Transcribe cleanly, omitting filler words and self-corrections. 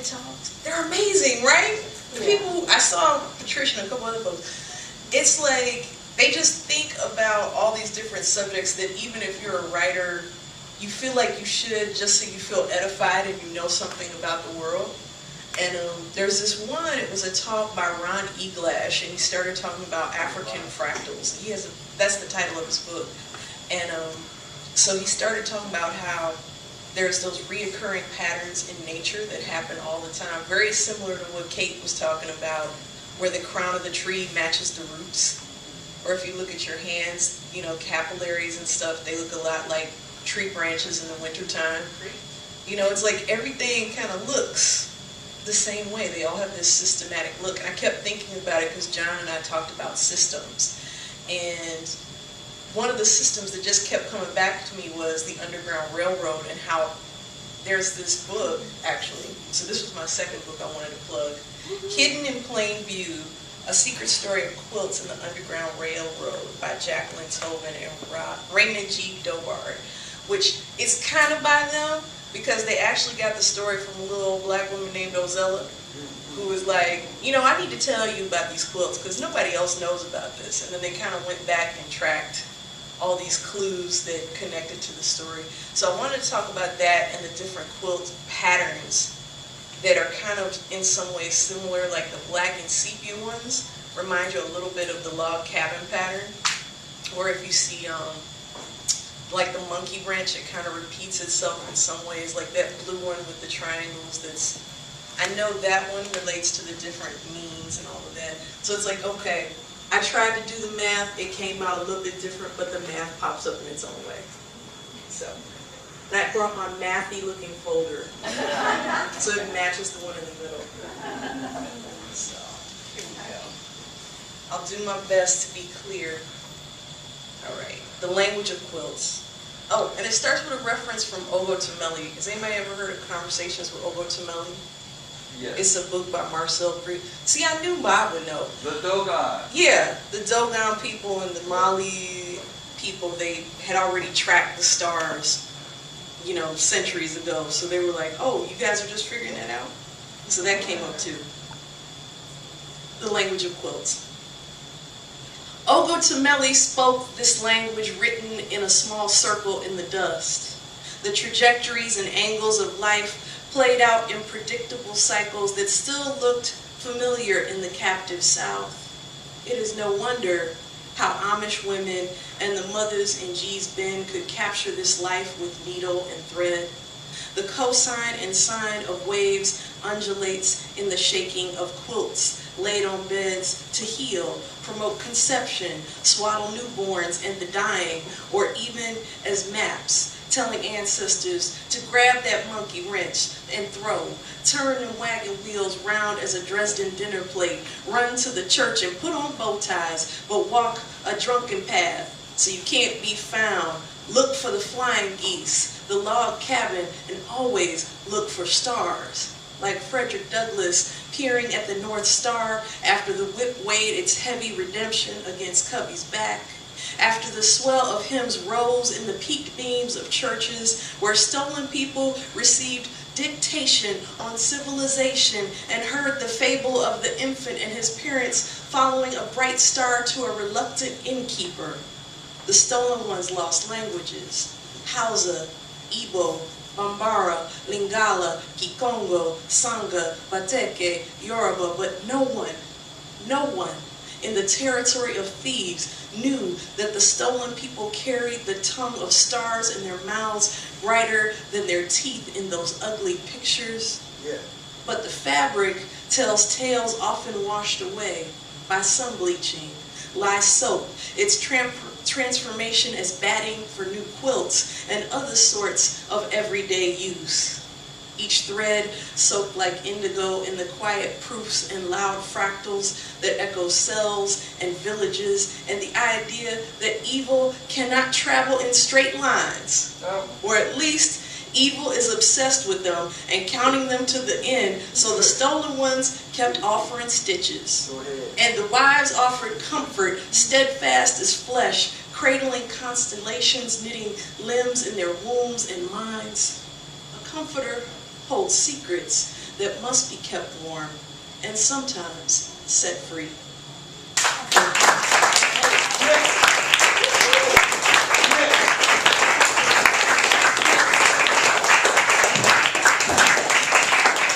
talks, they're amazing, right? The people, I saw Patricia and a couple other folks, it's like, they just think about all these different subjects that even if you're a writer, you feel like you should, just so you feel edified and you know something about the world. And there's this one, it was a talk by Ron Eglash, and he started talking about African fractals. He has that's the title of his book. And so he started talking about how there's those reoccurring patterns in nature that happen all the time, very similar to what Kate was talking about, where the crown of the tree matches the roots. Or if you look at your hands, you know, capillaries and stuff, they look a lot like tree branches in the wintertime. You know, it's like everything kind of looks the same way. They all have this systematic look. And I kept thinking about it because John and I talked about systems. And one of the systems that just kept coming back to me was the Underground Railroad, and how there's this book, actually. So this was my second book I wanted to plug. Hidden in Plain View, A Secret Story of Quilts in the Underground Railroad by Jacqueline Tobin and Raymond G. Dobard, which is kind of by them, because they actually got the story from a little black woman named Ozella, who was like, you know, I need to tell you about these quilts because nobody else knows about this. And then they kind of went back and tracked all these clues that connected to the story. So I wanted to talk about that and the different quilt patterns that are kind of in some ways similar, like the black and sepia ones remind you a little bit of the log cabin pattern. Or if you see like the monkey branch, it kind of repeats itself in some ways, like that blue one with the triangles. That's, I know that one relates to the different means and all of that. So it's like, okay, I tried to do the math, it came out a little bit different, but the math pops up in its own way. So, and I brought my mathy looking folder, so it matches the one in the middle. So, here we go. I'll do my best to be clear. All right, the language of quilts. Oh, and it starts with a reference from Ogo Tomeli. Has anybody ever heard of Conversations with Ogo Tomeli? Yes. It's a book by Marcel Green. See, I knew Bob would know. The Dogon. Yeah, the Dogon people and the Mali people, they had already tracked the stars, you know, centuries ago. So they were like, oh, you guys are just figuring that out? So that came up too. The language of quilts. Ogo Tomeli spoke this language written in a small circle in the dust. The trajectories and angles of life played out in predictable cycles that still looked familiar in the captive South. It is no wonder how Amish women and the mothers in Gee's Bend could capture this life with needle and thread. The cosine and sine of waves undulates in the shaking of quilts laid on beds to heal, promote conception, swaddle newborns and the dying, or even as maps telling ancestors to grab that monkey wrench and throw, turn them wagon wheels round as a Dresden dinner plate, run to the church and put on bow ties, but walk a drunken path so you can't be found. Look for the flying geese, the log cabin, and always look for stars. Like Frederick Douglass peering at the North Star after the whip weighed its heavy redemption against Cubby's back. After the swell of hymns rose in the peaked beams of churches where stolen people received dictation on civilization and heard the fable of the infant and his parents following a bright star to a reluctant innkeeper. The stolen ones lost languages: Hausa, Igbo, Bambara, Lingala, Kikongo, Sangha, Bateke, Yoruba, but no one in the territory of thieves knew that the stolen people carried the tongue of stars in their mouths brighter than their teeth in those ugly pictures. Yeah. But the fabric tells tales often washed away by sun bleaching, lies soap, its transformation as batting for new quilts and other sorts of everyday use. Each thread soaked like indigo in the quiet proofs and loud fractals that echo cells and villages, and the idea that evil cannot travel in straight lines, or at least evil is obsessed with them and counting them to the end, so the stolen ones kept offering stitches. And the wives offered comfort, steadfast as flesh, cradling constellations, knitting limbs in their wombs and minds. A comforter holds secrets, that must be kept warm and sometimes set free.